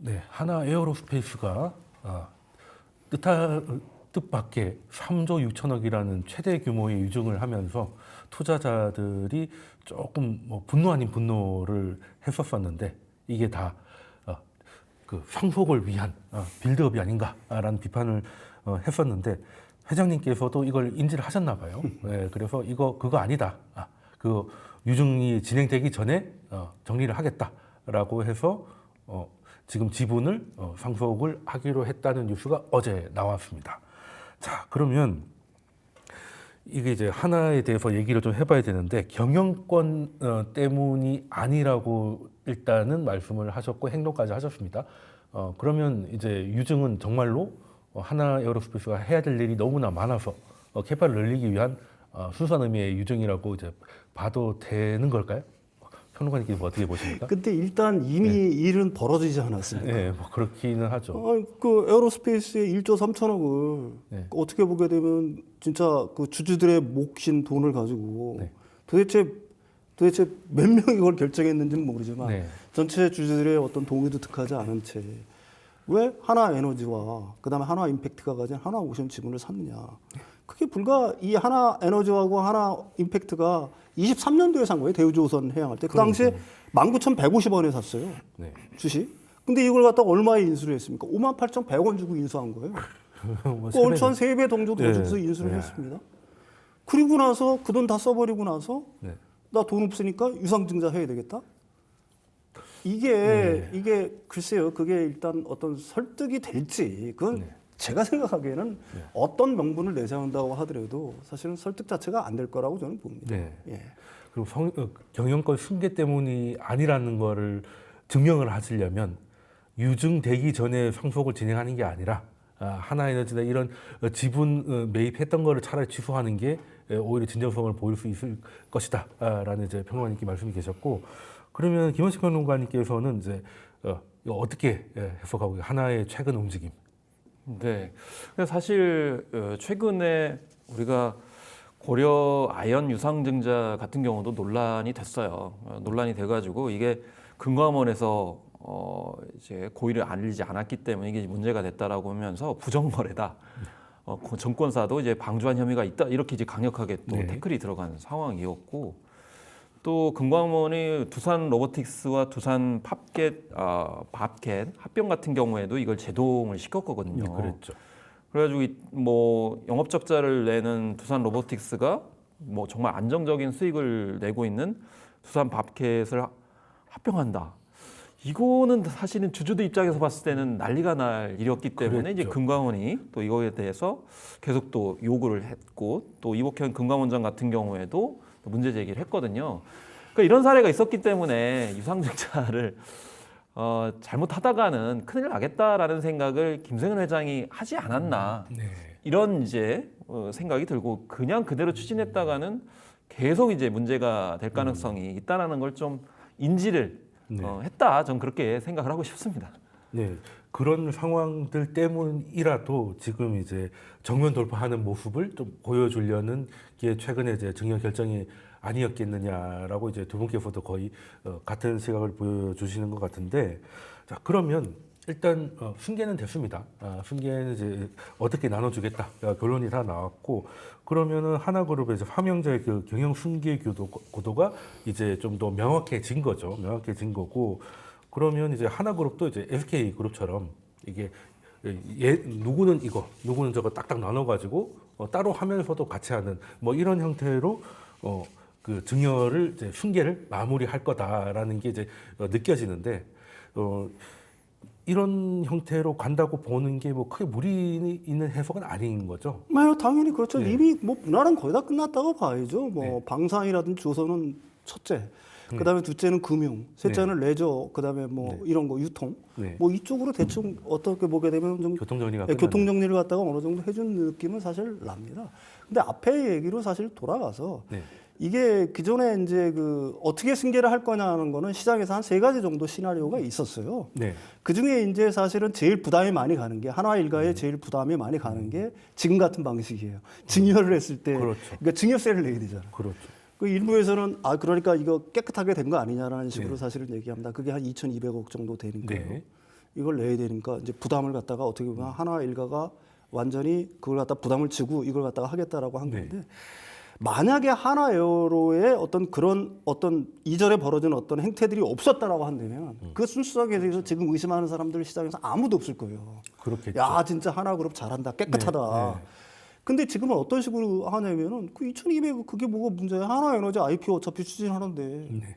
네, 하나 에어로스페이스가 뜻밖의 3조 6천억이라는 최대 규모의 유증을 하면서 투자자들이 조금 뭐 분노 아닌 분노를 했었었는데 이게 다 그 상속을 위한 빌드업이 아닌가라는 비판을 했었는데 회장님께서도 이걸 인지를 하셨나 봐요. 네, 그래서 그거 아니다. 그 유증이 진행되기 전에 정리를 하겠다라고 해서 지금 지분을 상속을 하기로 했다는 뉴스가 어제 나왔습니다. 자, 그러면 이게 이제 하나에 대해서 얘기를 좀 해봐야 되는데 경영권 때문이 아니라고 일단은 말씀을 하셨고 행동까지 하셨습니다. 그러면 이제 유증은 정말로 하나 에어로스페이스가 해야 될 일이 너무나 많아서 캐파를 늘리기 위한 순수한 의미의 유증이라고 이제 봐도 되는 걸까요? 평론가님께서 어떻게 보십니까? 근데 일단 이미 일은 벌어지지 않았습니까? 네, 뭐 그렇기는 하죠. 그 에어로스페이스의 1조 3천억을 네. 어떻게 보게 되면 진짜 그 주주들의 몫인 돈을 가지고 네. 도대체 몇 명이 그걸 결정했는지는 모르지만 네. 전체 주주들의 어떤 동의도 득하지 않은 채 왜 하나 에너지와 그다음에 하나 임팩트가 가진 하나 오션 지분을 샀느냐? 그게 불과 이 하나 에너지하고 하나 임팩트가 23년도에 산 거예요. 대우조선 해양할 때. 그 당시에 19,150원에 샀어요. 네. 주식. 근데 이걸 갖다가 얼마에 인수를 했습니까? 58,100원 주고 인수한 거예요. 뭐 그 얼추 한 3배 정도 더 네. 주고서 인수를 네. 했습니다. 그리고 나서 그 돈 다 써버리고 나서 네. 나 돈 없으니까 유상증자 해야 되겠다? 이게 글쎄요. 그게 일단 어떤 설득이 될지 그건 제가 생각하기에는 어떤 명분을 내세운다고 하더라도 사실은 설득 자체가 안 될 거라고 저는 봅니다. 네. 예. 그리고 경영권 승계 때문이 아니라는 거를 증명을 하시려면 유증되기 전에 상속을 진행하는 게 아니라 하나에너지나 이런 지분 매입했던 거를 차라리 취소하는 게 오히려 진정성을 보일 수 있을 것이다 라는 이제 평론가님께 말씀이 계셨고, 그러면 김원식 평론가님께서는 이제 이거 어떻게 해석하고 하나의 최근 움직임? 네, 사실 최근에 우리가 고려 아연 유상증자 같은 경우도 논란이 됐어요. 논란이 돼가지고 이게 금감원에서 이제 고의를 알리지 않았기 때문에 이게 문제가 됐다라고 하면서 부정거래다. 정권사도 이제 방조한 혐의가 있다 이렇게 이제 강력하게 또 태클이 들어간 상황이었고, 또 금감원이 두산 로보틱스와 두산 밥켓 합병 같은 경우에도 이걸 제동을 시켰거든요. 네, 그랬죠. 그래가지고 뭐 영업 적자를 내는 두산 로보틱스가 뭐 정말 안정적인 수익을 내고 있는 두산 밥켓을 합병한다. 이거는 사실은 주주들 입장에서 봤을 때는 난리가 날 일이었기 때문에 그랬죠. 이제 금감원이 또 이거에 대해서 계속 또 요구를 했고, 또 이복현 금감원장 같은 경우에도 문제 제기를 했거든요. 그러니까 이런 사례가 있었기 때문에 유상증자를 잘못하다가는 큰일 나겠다라는 생각을 김승현 회장이 하지 않았나, 이런 이제 생각이 들고, 그냥 그대로 추진했다가는 계속 이제 문제가 될 가능성이 있다라는 걸 좀 인지를 했다. 전 그렇게 생각을 하고 싶습니다. 네, 그런 상황들 때문이라도 지금 이제 정면 돌파하는 모습을 좀 보여주려는 게 최근에 이제 증여 결정이 아니었겠느냐라고 이제 두 분께서도 거의 같은 시각을 보여주시는 것 같은데, 자, 그러면 일단 승계는 됐습니다. 승계는 이제 어떻게 나눠주겠다 결론이 다 나왔고, 그러면은 하나그룹에서 화명자의 그 경영 승계 구도가 이제 좀 더 명확해진 거죠. 명확해진 거고, 그러면 이제 하나그룹도 이제 SK그룹처럼 이게 누구는 이거, 누구는 저거 딱딱 나눠가지고 따로 하면서도 같이 하는 뭐 이런 형태로 그 증여를 이제 승계를 마무리할 거다라는 게 이제 느껴지는데, 이런 형태로 간다고 보는 게 뭐 크게 무리 있는 해석은 아닌 거죠. 당연히 그렇죠. 네. 이미 뭐 분할은 거의 다 끝났다고 봐야죠. 뭐 네. 방산이라든지 조선은 첫째, 그다음에 둘째는 금융, 셋째는 레저, 그다음에 뭐 이런 거 유통, 뭐 이쪽으로 대충 어떻게 보게 되면 좀 교통 정리가 교통 정리를 갖다가 어느 정도 해준 느낌은 사실 납니다. 근데 앞에 얘기로 사실 돌아가서 이게 기존에 이제 그 어떻게 승계를 할 거냐는 거는 시장에서 한 3가지 정도 시나리오가 있었어요. 그 중에 이제 사실은 제일 부담이 많이 가는 게 하나 일가에 제일 부담이 많이 가는 게 지금 같은 방식이에요. 증여를 했을 때, 그러니까 증여세를 내게 되잖아요. 그렇죠. 그 일부에서는 그러니까 이거 깨끗하게 된 거 아니냐라는 식으로 사실은 얘기합니다. 그게 한 2,200억 정도 되니까요. 이걸 내야 되니까 이제 부담을 갖다가 어떻게 보면 하나 일가가 완전히 그걸 갖다 부담을 지고 이걸 갖다가 하겠다라고 한 건데 만약에 하나에어로의 어떤 그런 어떤 이전에 벌어진 어떤 행태들이 없었다라고 한다면 그 순수하게 대해서 지금 의심하는 사람들 시장에서 아무도 없을 거예요. 그렇겠죠. 야 진짜 하나그룹 잘한다 깨끗하다. 네. 근데 지금은 어떤 식으로 하냐면은 그 2,200 그게 뭐가 문제야? 하나에너지 IPO 어차피 추진하는데 네.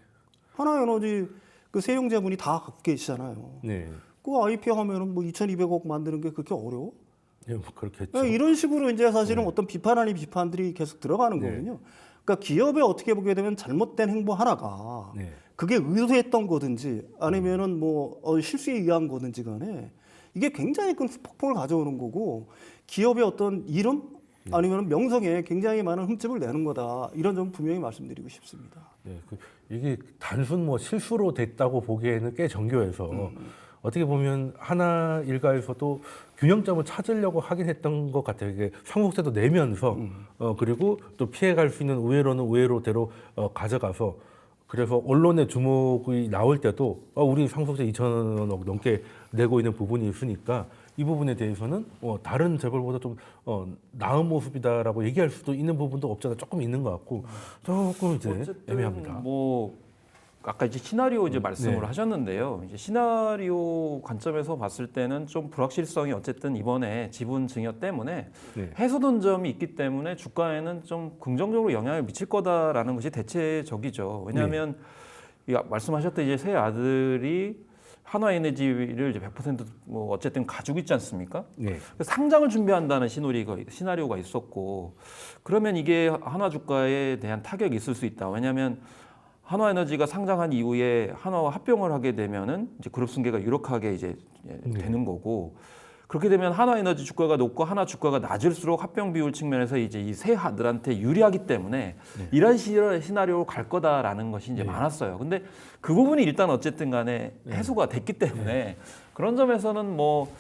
하나에너지 그 세용자분이 다 갖고 계시잖아요. 네. 그 IPO 하면은 뭐 2,200억 만드는 게 그렇게 어려워? 예, 뭐 그렇겠죠. 이런 식으로 이제 사실은 어떤 비판 아닌 비판들이 계속 들어가는 거거든요. 그러니까 기업에 어떻게 보게 되면 잘못된 행보 하나가 네. 그게 의도했던 거든지 아니면은 뭐 실수에 의한 거든지 간에 이게 굉장히 큰 폭풍을 가져오는 거고 기업의 어떤 이름 아니면 명성에 굉장히 많은 흠집을 내는 거다. 이런 점 분명히 말씀드리고 싶습니다. 네, 이게 단순 뭐 실수로 됐다고 보기에는 꽤 정교해서 어떻게 보면 하나 일가에서도 균형점을 찾으려고 하긴 했던 것 같아요. 이게 상속세도 내면서 그리고 또 피해갈 수 있는 우회로는 우회로대로 가져가서 그래서 언론의 주목이 나올 때도 우리 상속세 2천억 넘게 내고 있는 부분이 있으니까 이 부분에 대해서는 다른 재벌보다 좀 나은 모습이다라고 얘기할 수도 있는 부분도 없잖아 조금 있는 것 같고 조금 이제 애매합니다. 뭐 아까 이제 시나리오 이제 말씀을 네. 하셨는데요. 이제 시나리오 관점에서 봤을 때는 좀 불확실성이 어쨌든 이번에 지분 증여 때문에 네. 해소된 점이 있기 때문에 주가에는 좀 긍정적으로 영향을 미칠 거다라는 것이 대체적이죠. 왜냐하면 이 말씀하셨던 이제 새 아들이 한화에너지를 이제 100%뭐 어쨌든 가지고 있지 않습니까? 네. 상장을 준비한다는 시나리오가 있었고 그러면 이게 한화 주가에 대한 타격이 있을 수 있다. 왜냐하면 한화에너지가 상장한 이후에 한화와 합병을 하게 되면은 이제 그룹 승계가 유력하게 이제 되는 거고 그렇게 되면 한화에너지 주가가 높고 한화 주가가 낮을수록 합병 비율 측면에서 이제 이 세 아들한테 유리하기 때문에 이런 시나리오로 갈 거다라는 것이 이제 많았어요. 근데 그 부분이 일단 어쨌든 간에 해소가 됐기 때문에 그런 점에서는 뭐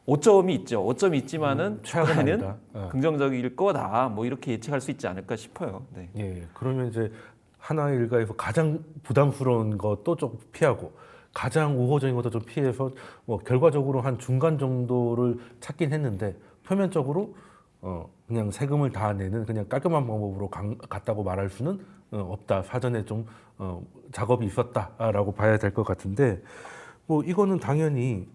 오점이 있죠. 오점이 있지만은 최악은 주가에는 아니다. 긍정적일 거다. 뭐 이렇게 예측할 수 있지 않을까 싶어요. 네. 예, 그러면 이제 하나 일가에서 가장 부담스러운 것도 좀 피하고 가장 우호적인 것도 좀 피해서 뭐 결과적으로 한 중간 정도를 찾긴 했는데 표면적으로 그냥 세금을 다 내는 그냥 깔끔한 방법으로 갔다고 말할 수는 없다. 사전에 좀 작업이 있었다라고 봐야 될 것 같은데 뭐 이거는 당연히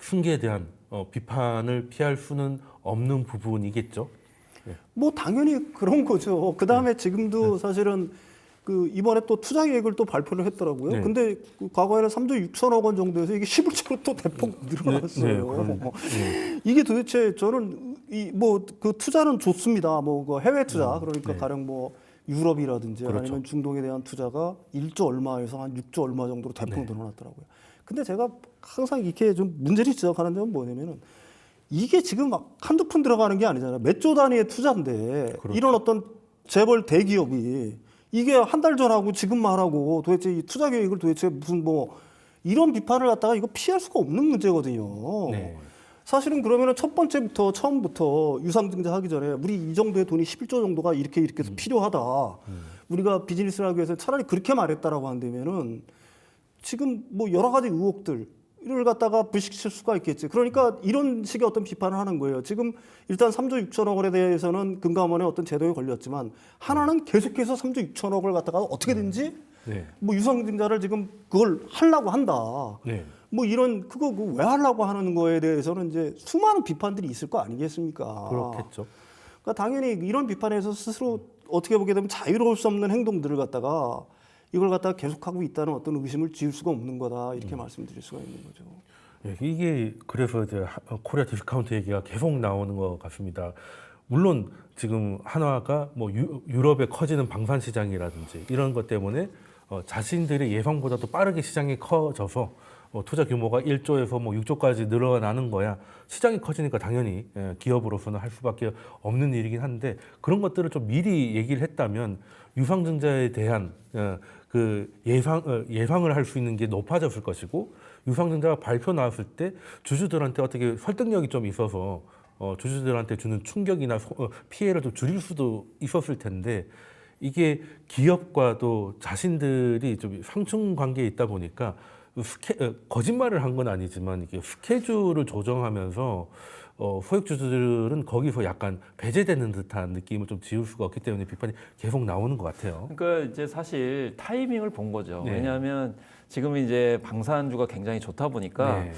승계에 대한 비판을 피할 수는 없는 부분이겠죠. 뭐 당연히 그런 거죠. 그 다음에 지금도 사실은 그 이번에 또 투자 계획을 또 발표를 했더라고요. 네. 근데 그 과거에는 3조 6천억 원 정도에서 이게 11조로 또 대폭 늘어났어요. 이게 도대체 저는 이 뭐 그 투자는 좋습니다. 뭐 그 해외 투자 그러니까 가령 뭐 유럽이라든지 그렇죠. 아니면 중동에 대한 투자가 1조 얼마에서 한 6조 얼마 정도로 대폭 늘어났더라고요. 근데 제가 항상 이렇게 좀 문제를 지적하는 점은 뭐냐면은 이게 지금 막 한두 푼 들어가는 게 아니잖아요. 몇 조 단위의 투자인데 이런 어떤 재벌 대기업이 이게 한 달 전하고 지금 말하고 도대체 이 투자 계획을 도대체 무슨 뭐 이런 비판을 갖다가 이거 피할 수가 없는 문제거든요. 네. 사실은 그러면은 첫 번째부터 처음부터 유상증자 하기 전에 우리 이 정도의 돈이 11조 정도가 이렇게 해서 필요하다. 우리가 비즈니스를 하기 위해서 차라리 그렇게 말했다라고 한다면은 지금 뭐 여러 가지 의혹들 이를 갖다가 불식시킬 수가 있겠지. 그러니까 이런 식의 어떤 비판을 하는 거예요. 지금 일단 3조 6천억 원에 대해서는 금감원의 어떤 제도에 걸렸지만 하나는 계속해서 3조 6천억을 갖다가 어떻게든지 뭐 유상증자를 지금 그걸 하려고 한다. 뭐 이런 그거 왜 하려고 하는 거에 대해서는 이제 수많은 비판들이 있을 거 아니겠습니까? 그렇겠죠. 그러니까 당연히 이런 비판에서 스스로 어떻게 보게 되면 자유로울 수 없는 행동들을 갖다가 이걸 갖다가 계속하고 있다는 어떤 의심을 지울 수가 없는 거다 이렇게 말씀드릴 수가 있는 거죠. 예, 이게 그래서 이제 코리아 디스카운트 얘기가 계속 나오는 것 같습니다. 물론 지금 한화가 뭐 유럽에 커지는 방산 시장이라든지 이런 것 때문에 자신들의 예상보다도 빠르게 시장이 커져서 투자 규모가 1조에서 뭐 6조까지 늘어나는 거야. 시장이 커지니까 당연히 기업으로서는 할 수밖에 없는 일이긴 한데 그런 것들을 좀 미리 얘기를 했다면 유상증자에 대한 그 예상을 할 수 있는 게 높아졌을 것이고 유상증자가 발표 나왔을 때 주주들한테 어떻게 설득력이 좀 있어서 주주들한테 주는 충격이나 피해를 좀 줄일 수도 있었을 텐데 이게 기업과도 자신들이 좀 상충 관계에 있다 보니까 거짓말을 한 건 아니지만 이게 스케줄을 조정하면서 소액주주들은 거기서 약간 배제되는 듯한 느낌을 좀 지울 수가 없기 때문에 비판이 계속 나오는 것 같아요. 그러니까 이제 사실 타이밍을 본 거죠. 네. 왜냐하면 지금 이제 방산주가 굉장히 좋다 보니까 네.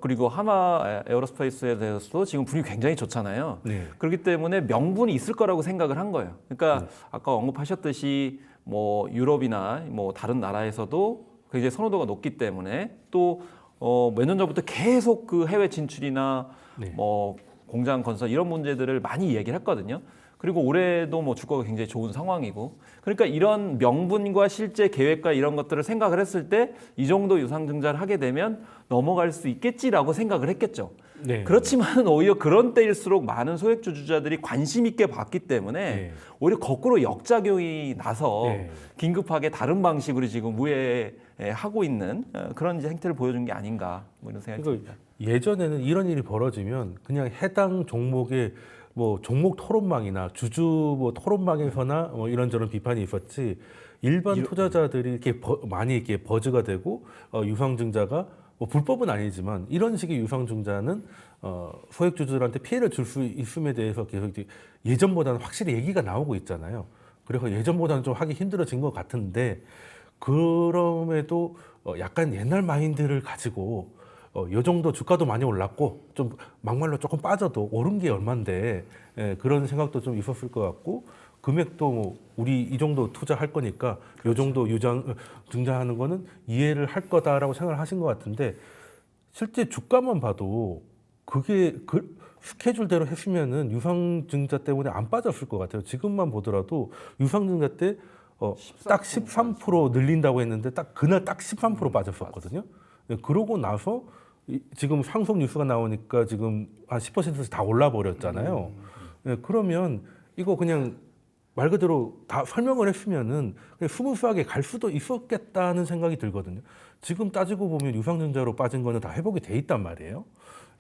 그리고 하나 에어로스페이스에 대해서도 지금 분위기 굉장히 좋잖아요. 네. 그렇기 때문에 명분이 있을 거라고 생각을 한 거예요. 그러니까 아까 언급하셨듯이 뭐 유럽이나 뭐 다른 나라에서도 굉장히 선호도가 높기 때문에 또 몇 년 전부터 계속 그 해외 진출이나 네. 뭐 공장 건설 이런 문제들을 많이 얘기를 했거든요. 그리고 올해도 뭐 주가가 굉장히 좋은 상황이고, 그러니까 이런 명분과 실제 계획과 이런 것들을 생각을 했을 때 이 정도 유상증자를 하게 되면 넘어갈 수 있겠지라고 생각을 했겠죠. 네. 그렇지만 오히려 그런 때일수록 많은 소액주주자들이 관심 있게 봤기 때문에 네. 오히려 거꾸로 역작용이 나서 네. 긴급하게 다른 방식으로 지금 우회하고 있는 그런 이제 행태를 보여준 게 아닌가 뭐 이런 생각이 듭니다. 예전에는 이런 일이 벌어지면 그냥 해당 종목의 뭐 종목 토론망이나 주주 뭐 토론망에서나 뭐 이런저런 비판이 있었지, 일반 투자자들이 이렇게 많이 이렇게 버즈가 되고 유상증자가 뭐 불법은 아니지만 이런 식의 유상증자는 소액주주들한테 피해를 줄 수 있음에 대해서 계속 이제 예전보다는 확실히 얘기가 나오고 있잖아요. 그래서 예전보다는 좀 하기 힘들어진 것 같은데, 그럼에도 약간 옛날 마인드를 가지고 요 정도 주가도 많이 올랐고 좀 막말로 조금 빠져도 오른 게 얼만데, 그런 생각도 좀 있었을 것 같고, 금액도 뭐 우리 이 정도 투자할 거니까 요 정도 증자하는 거는 이해를 할 거다라고 생각을 하신 것 같은데, 실제 주가만 봐도 그게 그 스케줄대로 했으면은 유상증자 때문에 안 빠졌을 것 같아요. 지금만 보더라도 유상증자 때 딱 13% 늘린다고 했는데 딱 그날 딱 13% 빠졌었거든요. 그러고 나서 지금 상속 뉴스가 나오니까 지금 한 10%에서 다 올라 버렸잖아요. 그러면 이거 그냥 말 그대로 다 설명을 했으면은 그냥 스무스하게 갈 수도 있었겠다는 생각이 들거든요. 지금 따지고 보면 유상증자로 빠진 거는 다 회복이 돼 있단 말이에요.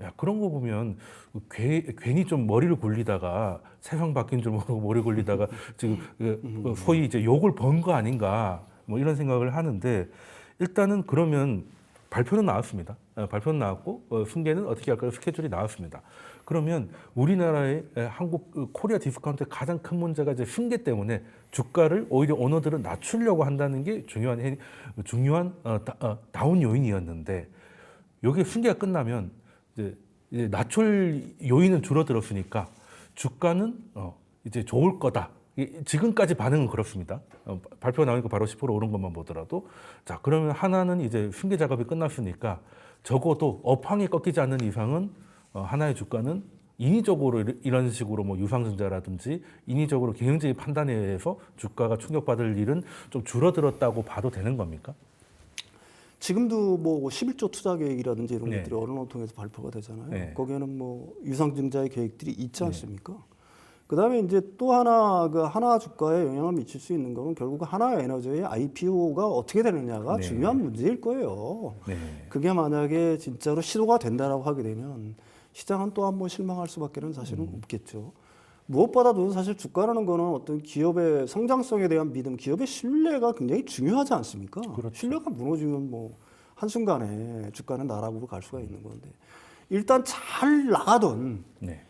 야, 그런 거 보면 괜히 좀 머리를 굴리다가 세상 바뀐 줄 모르고 머리 굴리다가 지금 소위 이제 욕을 번 거 아닌가 뭐 이런 생각을 하는데, 일단은 그러면 발표는 나왔습니다. 발표는 나왔고 승계는 어떻게 할까요? 스케줄이 나왔습니다. 그러면 우리나라의 한국 코리아 디스카운트의 가장 큰 문제가 이제 승계 때문에 주가를 오히려 오너들은 낮추려고 한다는 게 중요한 다운 요인이었는데, 여기 승계가 끝나면 이제 낮출 요인은 줄어들었으니까 주가는 이제 좋을 거다. 지금까지 반응은 그렇습니다. 발표가 나오니까 바로 10% 오른 것만 보더라도, 자, 그러면 하나는 이제 승계 작업이 끝났으니까 적어도 업황이 꺾이지 않는 이상은 하나의 주가는 인위적으로 이런 식으로 뭐 유상증자라든지 인위적으로 경영적인 판단에 의해서 주가가 충격받을 일은 좀 줄어들었다고 봐도 되는 겁니까? 지금도 뭐 11조 투자 계획이라든지 이런 네. 것들이 언론을 통해서 발표가 되잖아요. 네. 거기에는 뭐 유상증자의 계획들이 있지 않습니까? 그다음에 이제 또 하나 그 하나 주가에 영향을 미칠 수 있는 거는 결국 하나에너지의 IPO가 어떻게 되느냐가 네. 중요한 문제일 거예요. 네. 그게 만약에 진짜로 시도가 된다라고 하게 되면 시장은 또 한 번 실망할 수밖에는 사실은 없겠죠. 무엇보다도 사실 주가라는 거는 어떤 기업의 성장성에 대한 믿음, 기업의 신뢰가 굉장히 중요하지 않습니까? 그렇죠. 신뢰가 무너지면 뭐 한순간에 주가는 나락으로 갈 수가 있는 건데, 일단 잘 나가던 네.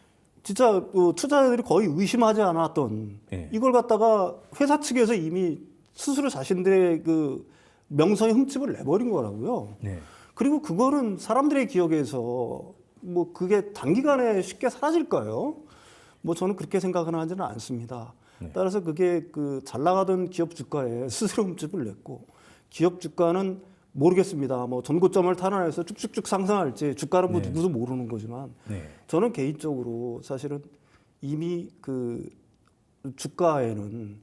진짜 투자자들이 거의 의심하지 않았던 네. 이걸 갖다가 회사 측에서 이미 스스로 자신들의 그 명성의 흠집을 내버린 거라고요. 네. 그리고 그거는 사람들의 기억에서 뭐 그게 단기간에 쉽게 사라질까요? 뭐 저는 그렇게 생각은 하지는 않습니다. 따라서 그게 그 잘 나가던 기업 주가에 스스로 흠집을 냈고, 기업 주가는 모르겠습니다. 뭐 전고점을 탈환해서 쭉쭉쭉 상승할지 주가는 뭐 누구도 모르는 거지만, 네. 저는 개인적으로 사실은 이미 그 주가에는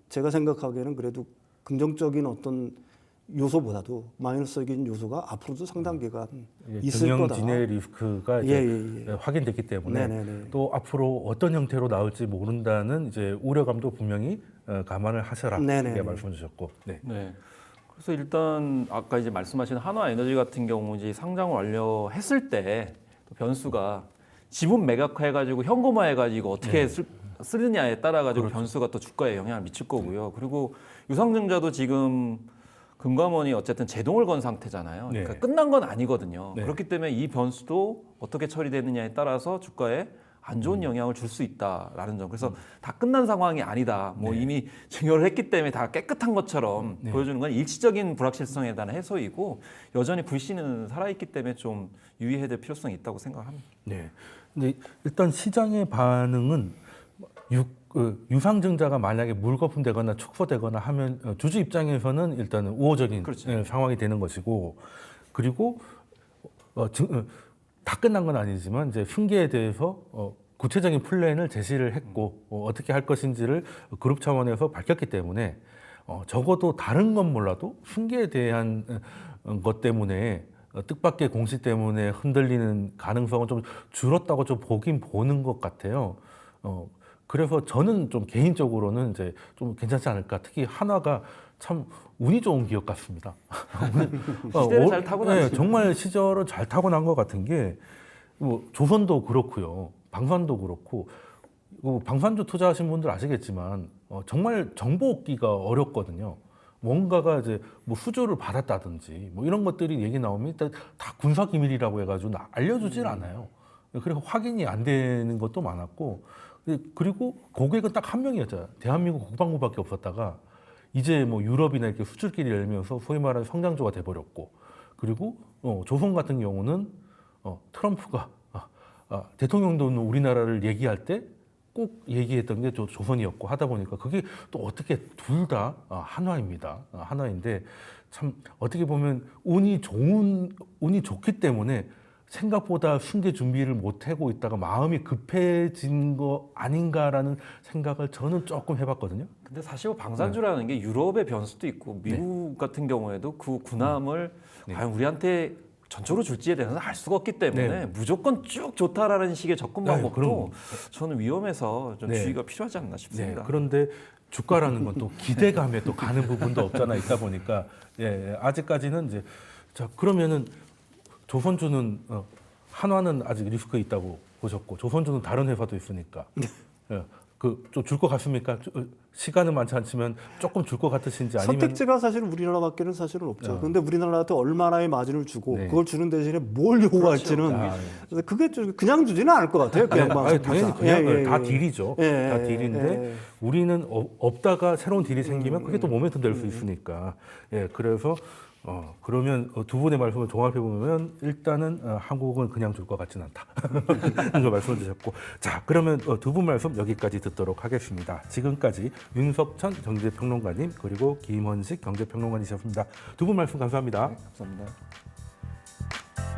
제가 생각하기에는 그래도 긍정적인 어떤 요소보다도 마이너스적인 요소가 앞으로도 상당 기간 있을 거다. 경영 진행 리스크가 이제 확인됐기 때문에 네네네. 또 앞으로 어떤 형태로 나올지 모른다는 이제 우려감도 분명히 감안을 하셔라 이렇게 말씀 주셨고. 네. 네. 그래서 일단 아까 이제 말씀하신 한화에너지 같은 경우 이제 상장 완료했을 때 또 변수가 지분 매각해가지고 현금화해가지고 어떻게 쓰느냐에 따라 가지고 변수가 또 주가에 영향을 미칠 거고요. 그리고 유상증자도 지금 금감원이 어쨌든 제동을 건 상태잖아요. 네. 그러니까 끝난 건 아니거든요. 네. 그렇기 때문에 이 변수도 어떻게 처리되느냐에 따라서 주가에 안 좋은 영향을 줄 수 있다라는 점. 그래서 다 끝난 상황이 아니다. 뭐 네. 이미 증여를 했기 때문에 다 깨끗한 것처럼 네. 보여주는 건 일시적인 불확실성에 대한 해소이고 여전히 불신은 살아있기 때문에 좀 유의해야 될 필요성이 있다고 생각합니다. 네. 근데 일단 시장의 반응은 유상증자가 만약에 물거품되거나 축소되거나 하면 주주 입장에서는 일단은 우호적인 그렇죠. 상황이 되는 것이고, 그리고 다 끝난 건 아니지만 이제 승계에 대해서 구체적인 플랜을 제시를 했고 어떻게 할 것인지를 그룹 차원에서 밝혔기 때문에 적어도 다른 건 몰라도 승계에 대한 것 때문에 뜻밖의 공시 때문에 흔들리는 가능성은 좀 줄었다고 좀 보긴 보는 것 같아요. 그래서 저는 좀 개인적으로는 이제 좀 괜찮지 않을까. 특히 한화가 참 운이 좋은 기업 같습니다. 시대를 잘 타고났죠. 네, 정말 시절을 잘 타고난 것 같은 게 뭐 조선도 그렇고요, 방산도 그렇고. 방산주 투자하신 분들 아시겠지만 정말 정보 얻기가 어렵거든요. 뭔가가 이제 뭐 수주를 받았다든지 뭐 이런 것들이 얘기 나오면 일단 다 군사 기밀이라고 해가지고 알려주질 않아요. 그래서 확인이 안 되는 것도 많았고, 그리고 고객은 딱 한 명이었잖아요. 대한민국 국방부밖에 없었다가 이제 뭐 유럽이나 이렇게 수출길이 열면서 소위 말하는 성장주가 돼버렸고, 그리고 조선 같은 경우는 트럼프가 대통령도 우리나라를 얘기할 때 꼭 얘기했던 게 조선이었고 하다 보니까 그게 또 어떻게 둘 다 한화입니다. 한화인데 참 어떻게 보면 운이 좋기 때문에 생각보다 승계 준비를 못 하고 있다가 마음이 급해진 거 아닌가라는 생각을 저는 조금 해봤거든요. 근데 사실 방산주라는 게 유럽의 변수도 있고 미국 같은 경우에도 그 군함을 과연 우리한테 전적으로 줄지에 대해서는 알 수가 없기 때문에 무조건 쭉 좋다라는 식의 접근 방법도 저는 위험해서 좀 주의가 필요하지 않나 싶습니다. 그런데 주가라는 건 또 기대감에 또 가는 부분도 없잖아 있다 보니까 아직까지는 이제 자 그러면은 조선주는 한화는 아직 리스크 있다고 보셨고 조선주는 다른 회사도 있으니까 그 좀 줄 것 같습니까? 시간은 많지 않지만 조금 줄 것 같으신지 아니면 선택지가 사실 우리나라밖에는 사실은 없죠. 그런데 우리나라한테 얼마나의 마진을 주고 네. 그걸 주는 대신에 뭘 요구할지는 그래서 그게 좀 그냥 주지는 않을 것 같아요. 그냥 당연히 그냥 다 딜이죠. 다 딜인데 우리는 없다가 새로운 딜이 생기면 그게 또 모멘텀 될 수 있으니까. 그래서 그러면 두 분의 말씀을 종합해 보면 일단은 한국은 그냥 줄 것 같지는 않다. 이거 말씀을 주셨고, 자 그러면 두 분 말씀 여기까지 듣도록 하겠습니다. 지금까지 윤석천 경제평론가님 그리고 김원식 경제평론가님이셨습니다. 두 분 말씀 감사합니다. 감사합니다.